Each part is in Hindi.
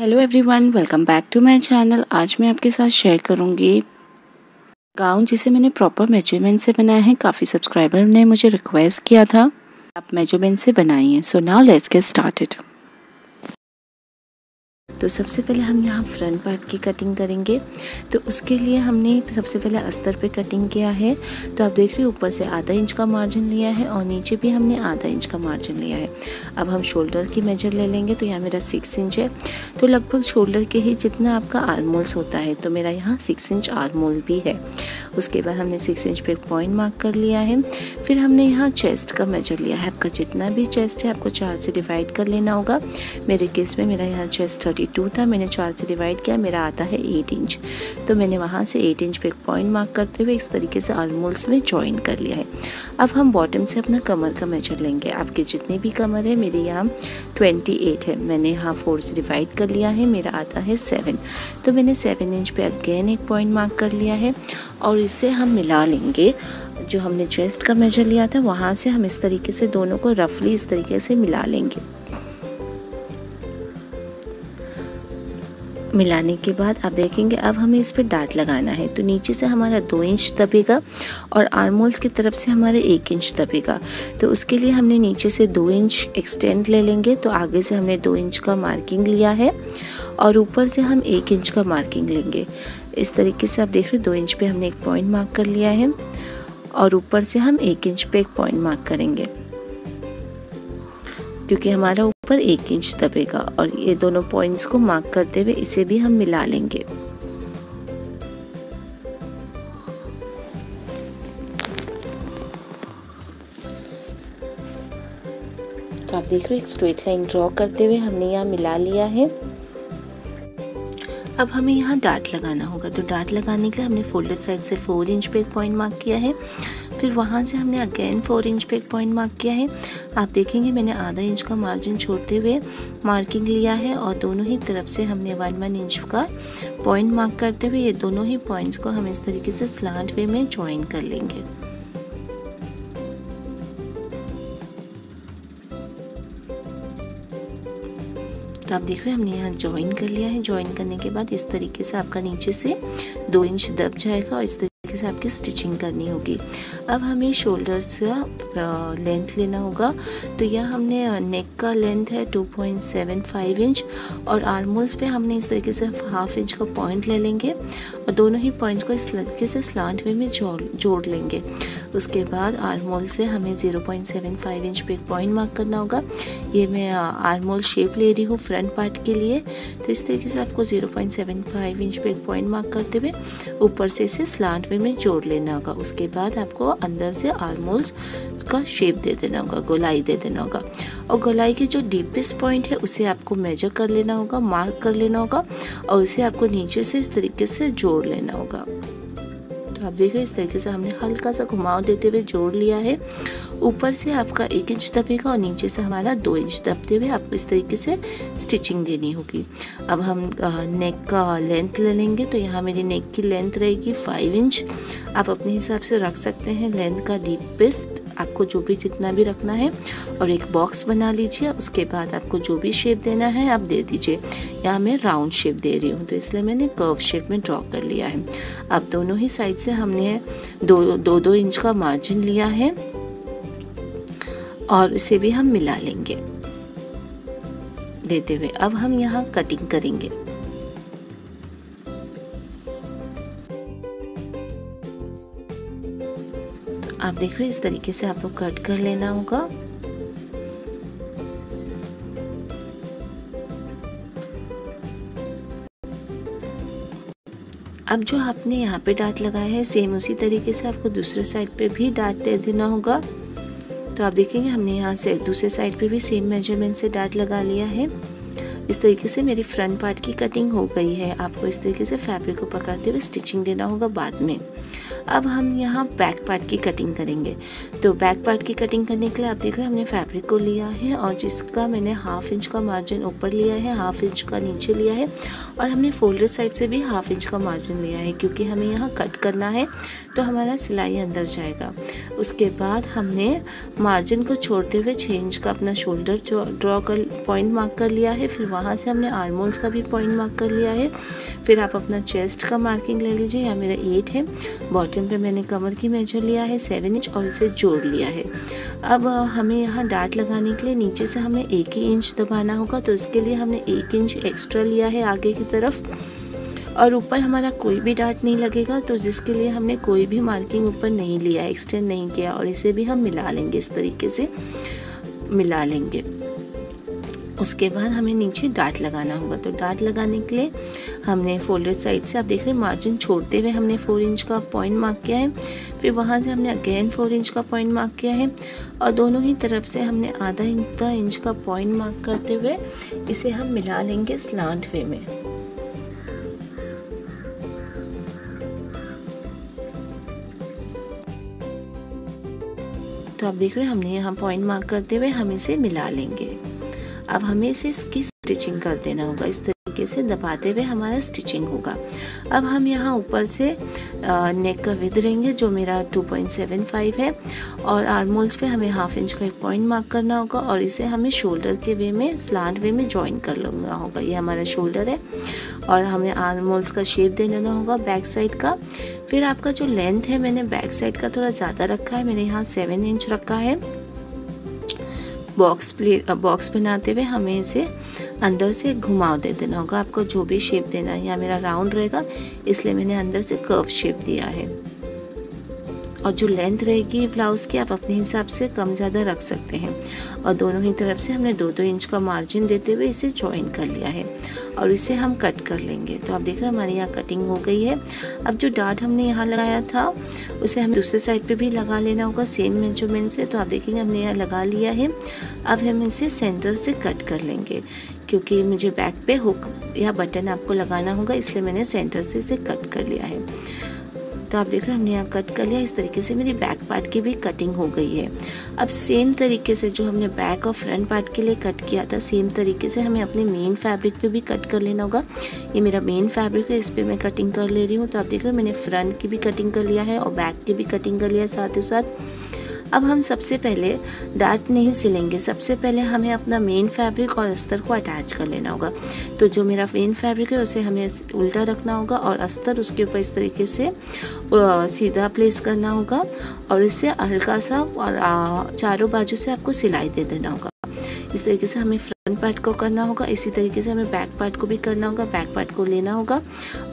Hello everyone, welcome back to my channel. आज मैं आपके साथ शेयर करूंगी गाउन जिसे मैंने प्रॉपर मेजरमेंट से बनाया है। काफ़ी सब्सक्राइबर ने मुझे रिक्वेस्ट किया था आप मेजरमेंट से बनाइए। So now let's get started. तो सबसे पहले हम यहाँ फ्रंट पार्ट की कटिंग करेंगे। तो उसके लिए हमने सबसे पहले अस्तर पे कटिंग किया है। तो आप देख रहे हो ऊपर से आधा इंच का मार्जिन लिया है और नीचे भी हमने आधा इंच का मार्जिन लिया है। अब हम शोल्डर की मेजर ले लेंगे। तो यहाँ मेरा 6 इंच है, तो लगभग शोल्डर के ही जितना आपका आर्म होल्स होता है, तो मेरा यहाँ 6 इंच आर्म होल भी है। उसके बाद हमने 6 इंच पे पॉइंट मार्क कर लिया है। फिर हमने यहाँ चेस्ट का मेजर लिया है। आपका जितना भी चेस्ट है आपको 4 से डिवाइड कर लेना होगा। मेरे केस में मेरा यहाँ चेस्ट 32 था, मैंने 4 से डिवाइड किया, मेरा आता है 8 इंच। तो मैंने वहाँ से 8 इंच पे एक पॉइंट मार्क करते हुए इस तरीके से आर्म होल्स में जॉइन कर लिया है। अब हम बॉटम से अपना कमर का मेजर लेंगे। आपकी जितनी भी कमर है, मेरी यहाँ 28 है, मैंने यहाँ 4 से डिवाइड कर लिया है, मेरा आता है 7। तो मैंने 7 इंच पे अगेन एक पॉइंट मार्क कर लिया है और इसे हम मिला लेंगे। जो हमने चेस्ट का मेजर लिया था वहाँ से हम इस तरीके से दोनों को रफली इस तरीके से मिला लेंगे। मिलाने के बाद आप देखेंगे अब हमें इस पर डाट लगाना है। तो नीचे से हमारा 2 इंच दबेगा और आर्म होल्स की तरफ से हमारे 1 इंच दबेगा। तो उसके लिए हमने नीचे से 2 इंच एक्सटेंड ले लेंगे। तो आगे से हमने 2 इंच का मार्किंग लिया है और ऊपर से हम 1 इंच का मार्किंग लेंगे। इस तरीके से आप देख रहे हो 2 इंच पे हमने एक पॉइंट मार्क कर लिया है और ऊपर से हम 1 इंच पे एक पॉइंट मार्क करेंगे, क्योंकि हमारा ऊपर 1 इंच दबेगा। और ये दोनों पॉइंट्स को मार्क करते हुए इसे भी हम मिला लेंगे। तो आप देख रहे हो एक स्ट्रेट लाइन ड्रॉ करते हुए हमने यहाँ मिला लिया है। अब हमें यहाँ डाट लगाना होगा। तो डाट लगाने के लिए हमने फोल्डेड साइड से 4 इंच पे एक पॉइंट मार्क किया है। फिर वहाँ से हमने अगेन 4 इंच पे एक पॉइंट मार्क किया है। आप देखेंगे मैंने आधा इंच का मार्जिन छोड़ते हुए मार्किंग लिया है और दोनों ही तरफ से हमने 1 इंच का पॉइंट मार्क करते हुए ये दोनों ही पॉइंट्स को हम इस तरीके से स्लांट वे में ज्वाइन कर लेंगे। तो आप देख रहे हैं हमने यहाँ ज्वाइन कर लिया है। ज्वाइन करने के बाद इस तरीके से आपका नीचे से 2 इंच दब जाएगा और इस तरीके से आपकी स्टिचिंग करनी होगी। अब हमें शोल्डर से लेंथ लेना होगा। तो यहाँ हमने नेक का लेंथ है 2.75 इंच और आर्म होल्स पे हमने इस तरीके से 1/2 इंच का पॉइंट ले लेंगे और दोनों ही पॉइंट्स को इस तरीके से स्लांट वे में जोड़ लेंगे। उसके बाद आर्म होल से हमें 0.75 इंच पे एक पॉइंट मार्क करना होगा। ये मैं आर्म होल शेप ले रही हूँ फ्रंट पार्ट के लिए। तो इस तरीके से आपको 0.75 इंच पे एक पॉइंट मार्क करते हुए ऊपर से इसे स्लांट वे में जोड़ लेना होगा। उसके बाद आपको अंदर से आर्म होल्स का शेप दे देना होगा, गोलाई दे देना होगा। और गोलाई के जो डीपेस्ट पॉइंट है उसे आपको मेजर कर लेना होगा, मार्क कर लेना होगा और उसे आपको नीचे से इस तरीके से जोड़ लेना होगा। तो आप देख रहे हैं इस तरीके से हमने हल्का सा घुमाव देते हुए जोड़ लिया है। ऊपर से आपका 1 इंच दबेगा और नीचे से हमारा 2 इंच दबते हुए आपको इस तरीके से स्टिचिंग देनी होगी। अब हम नेक का लेंथ ले लेंगे। तो यहाँ मेरी नेक की लेंथ रहेगी 5 इंच। आप अपने हिसाब से रख सकते हैं लेंथ का डीपेस्ट, आपको जो भी जितना भी रखना है। और एक बॉक्स बना लीजिए। उसके बाद आपको जो भी शेप देना है आप दे दीजिए। यहाँ मैं राउंड शेप दे रही हूँ तो इसलिए मैंने कर्व शेप में ड्रॉ कर लिया है। अब दोनों ही साइड से हमने 2 इंच का मार्जिन लिया है और इसे भी हम मिला लेंगे देते हुए। अब हम यहाँ कटिंग करेंगे। आप देख रहे हैं इस तरीके से आपको कट कर लेना होगा। अब जो आपने यहाँ पे डाट लगाया है सेम उसी तरीके से आपको दूसरे साइड पे भी डाट दे देना होगा। तो आप देखेंगे हमने यहाँ से दूसरे साइड पे भी सेम मेजरमेंट से डाट लगा लिया है। इस तरीके से मेरी फ्रंट पार्ट की कटिंग हो गई है। आपको इस तरीके से फैब्रिक को पकड़ते हुए स्टिचिंग देना होगा बाद में। अब हम यहाँ बैक पार्ट की कटिंग करेंगे। तो बैक पार्ट की कटिंग करने के लिए आप देख रहे हैं हमने फैब्रिक को लिया है और जिसका मैंने 1/2 इंच का मार्जिन ऊपर लिया है, 1/2 इंच का नीचे लिया है और हमने फोल्डेड साइड से भी 1/2 इंच का मार्जिन लिया है, क्योंकि हमें यहाँ कट करना है तो हमारा सिलाई अंदर जाएगा। उसके बाद हमने मार्जिन को छोड़ते हुए 6 इंच का अपना शोल्डर ड्रॉ कर पॉइंट मार्क कर लिया है। फिर वहाँ से हमने आर्म होल्स का भी पॉइंट मार्क कर लिया है। फिर आप अपना चेस्ट का मार्किंग ले लीजिए, यहाँ मेरा 8 है। बॉटम पे मैंने कमर की मेजर लिया है 7 इंच और इसे जोड़ लिया है। अब हमें यहाँ डार्ट लगाने के लिए नीचे से हमें 1 ही इंच दबाना होगा, तो इसके लिए हमने 1 इंच एक्स्ट्रा लिया है आगे की तरफ और ऊपर हमारा कोई भी डार्ट नहीं लगेगा, तो जिसके लिए हमने कोई भी मार्किंग ऊपर नहीं लिया, एक्सटेंड नहीं किया और इसे भी हम मिला लेंगे, इस तरीके से मिला लेंगे। उसके बाद हमें नीचे डार्ट लगाना होगा। तो डार्ट लगाने के लिए हमने फोल्डेड साइड से आप देख रहे हैं मार्जिन छोड़ते हुए हमने 4 इंच का पॉइंट मार्क किया है। फिर वहाँ से हमने अगेन 4 इंच का पॉइंट मार्क किया है और दोनों ही तरफ से हमने आधा इंच का पॉइंट मार्क करते हुए इसे हम मिला लेंगे स्लांट वे में। तो आप देख रहे हैं हमने यहाँ पॉइंट मार्क करते हुए हम इसे मिला लेंगे। अब हमें इसे इसकी स्टिचिंग कर देना होगा, इस तरीके से दबाते हुए हमारा स्टिचिंग होगा। अब हम यहाँ ऊपर से नेक का विड्थ लेंगे जो मेरा 2.75 है और आर्म होल्स पे हमें 1/2 इंच का एक पॉइंट मार्क करना होगा और इसे हमें शोल्डर के वे में स्लांट वे में ज्वाइन कर लेना होगा। ये हमारा शोल्डर है और हमें आर्म होल्स का शेप दे देना होगा बैक साइड का। फिर आपका जो लेंथ है मैंने बैक साइड का थोड़ा ज़्यादा रखा है, मैंने यहाँ 7 इंच रखा है। बॉक्स बनाते हुए हमें इसे अंदर से घुमाव दे देना होगा, आपको जो भी शेप देना है। यहाँ मेरा राउंड रहेगा इसलिए मैंने अंदर से कर्व शेप दिया है। और जो लेंथ रहेगी ब्लाउज़ की आप अपने हिसाब से कम ज़्यादा रख सकते हैं। और दोनों ही तरफ से हमने 2-2 इंच का मार्जिन देते हुए इसे ज्वाइन कर लिया है और इसे हम कट कर लेंगे। तो आप देख रहे हैं हमारी यहाँ कटिंग हो गई है। अब जो डार्ट हमने यहाँ लगाया था उसे हमें दूसरे साइड पे भी लगा लेना होगा सेम मेजरमेंट से। तो आप देखेंगे हमने यहाँ लगा लिया है। अब हम इसे सेंटर से कट कर लेंगे, क्योंकि मुझे बैक पे हुक या बटन आपको लगाना होगा, इसलिए मैंने सेंटर से इसे कट कर लिया है। तो आप देख रहे हैं हमने यहाँ कट कर लिया। इस तरीके से मेरी बैक पार्ट की भी कटिंग हो गई है। अब सेम तरीके से जो हमने बैक और फ्रंट पार्ट के लिए कट किया था सेम तरीके से हमें अपने मेन फैब्रिक पे भी कट कर लेना होगा। ये मेरा मेन फैब्रिक है, इस पर मैं कटिंग कर ले रही हूँ। तो आप देख रहे हैं मैंने फ्रंट की भी कटिंग कर लिया है और बैक की भी कटिंग कर लिया है साथ ही साथ। अब हम सबसे पहले डार्ट नहीं सिलेंगे, सबसे पहले हमें अपना मेन फैब्रिक और अस्तर को अटैच कर लेना होगा। तो जो मेरा मेन फैब्रिक है उसे हमें उल्टा रखना होगा और अस्तर उसके ऊपर इस तरीके से सीधा प्लेस करना होगा और इसे हल्का सा और चारों बाजू से आपको सिलाई दे देना होगा। इस तरीके से हमें फ्रंट पार्ट को करना होगा, इसी तरीके से हमें बैक पार्ट को भी करना होगा। बैक पार्ट को लेना होगा,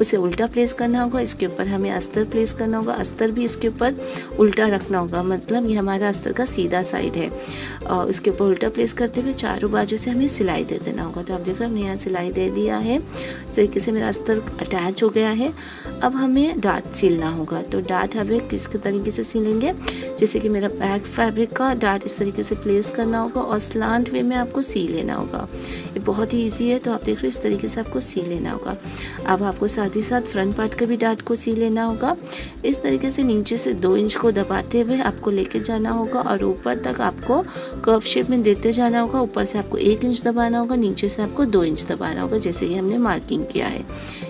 उसे उल्टा प्लेस करना होगा, इसके ऊपर हमें अस्तर प्लेस करना होगा, अस्तर भी इसके ऊपर उल्टा रखना होगा, मतलब ये हमारा अस्तर का सीधा साइड है और इसके ऊपर उल्टा प्लेस करते हुए चारों बाजू से हमें सिलाई दे देना होगा। तो आप देख रहे हैं हमने यहाँ सिलाई दे दिया है। इस तरीके से मेरा अस्तर अटैच हो गया है। अब हमें डार्ट सिलना होगा। तो डार्ट हमें किस तरीके से सिलेंगे, जैसे कि मेरा बैक फैब्रिक का डार्ट इस तरीके से प्लेस करना होगा और स्लांट वे में आपको सी लेना होगा। ये बहुत ही इजी है। तो आप देख रहे हो इस तरीके से आपको सी लेना होगा। अब आपको साथ ही साथ फ्रंट पार्ट का भी डार्ट को सी लेना होगा। इस तरीके से नीचे से 2 इंच को दबाते हुए आपको लेके जाना होगा और ऊपर तक आपको कर्व शेप में देते जाना होगा। ऊपर से आपको 1 इंच दबाना होगा, नीचे से आपको 2 इंच दबाना होगा, जैसे कि हमने मार्किंग किया है।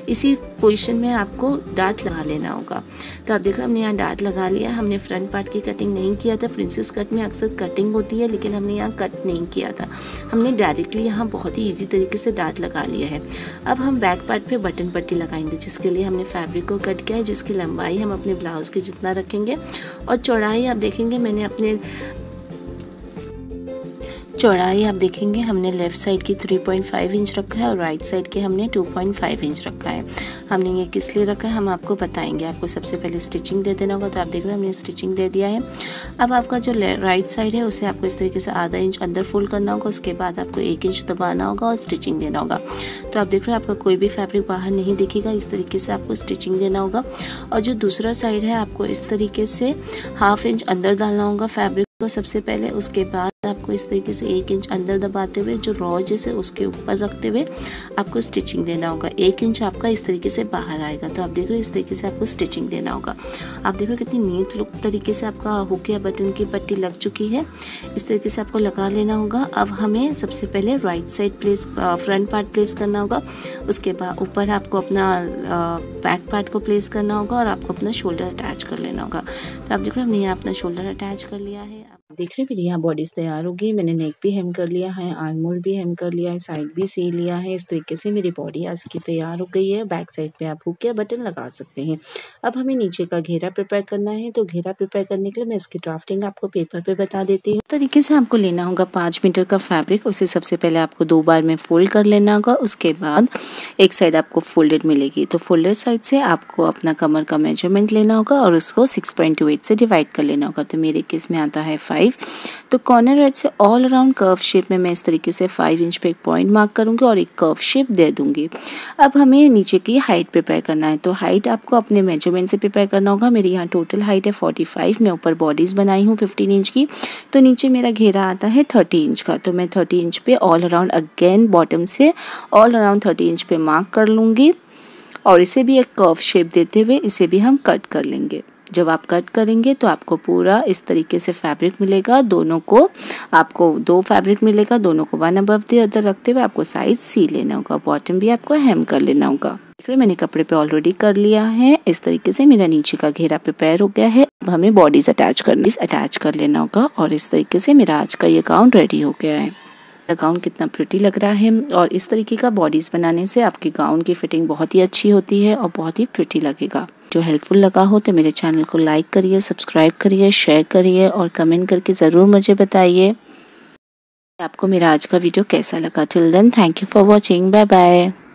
इसी पोजीशन में आपको डार्ट लगा लेना होगा। तो आप देख रहे हैं हमने यहाँ डार्ट लगा लिया। हमने फ्रंट पार्ट की कटिंग नहीं किया था। प्रिंसेस कट में अक्सर कटिंग होती है, लेकिन हमने यहाँ कट नहीं किया था। हमने डायरेक्टली यहाँ बहुत ही इजी तरीके से डार्ट लगा लिया है। अब हम बैक पार्ट पे बटन पट्टी लगाएंगे, जिसके लिए हमने फैब्रिक को कट किया है, जिसकी लंबाई हम अपने ब्लाउज़ के जितना रखेंगे और चौड़ाई आप देखेंगे मैंने अपने चौड़ाई आप देखेंगे हमने लेफ़्ट साइड की 3.5 इंच रखा है और राइट साइड के हमने 2.5 इंच रखा है। हमने ये किस लिए रखा है हम आपको बताएंगे। आपको सबसे पहले स्टिचिंग दे देना होगा। तो आप देख रहे हैं हमने स्टिचिंग दे दिया है। अब आपका जो राइट साइड है उसे आपको इस तरीके से आधा इंच अंदर फोल्ड करना होगा। उसके बाद आपको 1 इंच दबाना होगा और स्टिचिंग देना होगा। तो आप देख रहे हैं आपका कोई भी फैब्रिक बाहर नहीं दिखेगा। इस तरीके से आपको स्टिचिंग देना होगा। और जो दूसरा साइड है आपको इस तरीके से 1/2 इंच अंदर डालना होगा फैब्रिक को सबसे पहले। उसके बाद आपको इस तरीके से 1 इंच अंदर दबाते हुए जो रॉ जैसे उसके ऊपर रखते हुए आपको स्टिचिंग देना होगा। 1 इंच आपका इस तरीके से बाहर आएगा। तो आप देख रहे हो इस तरीके से आपको स्टिचिंग देना होगा। आप देख रहे हो कितनी नीट लुक तरीके से आपका हुक या बटन की पट्टी लग चुकी है। इस तरीके से आपको लगा लेना होगा। अब हमें सबसे पहले right side place front part place करना होगा। उसके बाद ऊपर आपको अपना बैक पार्ट को प्लेस करना होगा और आपको अपना शोल्डर अटैच कर लेना होगा। तो आप देख रहे हो हमने यहाँ अपना शोल्डर अटैच कर लिया है। आप देख रहे हो मेरी यहाँ बॉडीज तैयार होगी। मैंने नेक भी हेम कर लिया है, आर्म होल भी हेम कर लिया है, साइड भी सी लिया है। इस तरीके से मेरी बॉडी आज की तैयार हो गई है। बैक साइड पे आप हुक या बटन लगा सकते हैं। अब हमें नीचे का घेरा प्रिपेयर करना है। तो घेरा प्रिपेयर करने के लिए मैं इसकी ड्राफ्टिंग आपको पेपर पे बता देती हूँ। इस तरीके से आपको लेना होगा 5 मीटर का फैब्रिक। उसे सबसे पहले आपको 2 बार में फोल्ड कर लेना होगा। उसके बाद एक साइड आपको फोल्डेड मिलेगी। तो फोल्डेड साइड से आपको अपना कमर का मेजरमेंट लेना होगा और उसको 6.28 से डिवाइड कर लेना होगा। तो मेरे केस में आता है 5। तो कॉर्नर एज से ऑल अराउंड कर्व शेप में मैं इस तरीके से 5 इंच पे एक पॉइंट मार्क करूंगी और एक कर्व शेप दे दूंगी। अब हमें नीचे की हाइट प्रिपेयर करना है। तो हाइट आपको अपने मेजरमेंट से प्रिपेयर करना होगा। मेरी यहाँ टोटल हाइट है 45। मैं ऊपर बॉडीज बनाई हूँ 15 इंच की। तो नीचे मेरा घेरा आता है 30 इंच का। तो मैं 30 इंच पे ऑल अराउंड अगेन बॉटम से ऑल अराउंड 30 इंच पे मार्क कर लूँगी और इसे भी एक कर्व शेप देते हुए इसे भी हम कट कर लेंगे। जब आप कट करेंगे तो आपको पूरा इस तरीके से फैब्रिक मिलेगा। दोनों को आपको 2 फैब्रिक मिलेगा। दोनों को 1 अबव द अदर रखते हुए आपको साइज सी लेना होगा। बॉटम भी आपको हेम कर लेना होगा। मैंने कपड़े पे ऑलरेडी कर लिया है। इस तरीके से मेरा नीचे का घेरा प्रिपेयर हो गया है। अब हमें बॉडीज अटैच कर लेना होगा और इस तरीके से मेरा आज का ये गाउन रेडी हो गया है। गाउन कितना प्रिटी लग रहा है और इस तरीके का बॉडीज बनाने से आपके गाउन की फिटिंग बहुत ही अच्छी होती है और बहुत ही प्रिटी लगेगा। जो हेल्पफुल लगा हो तो मेरे चैनल को लाइक करिए, सब्सक्राइब करिए, शेयर करिए और कमेंट करके ज़रूर मुझे बताइए आपको मेरा आज का वीडियो कैसा लगा। Till then thank you for watching. Bye bye.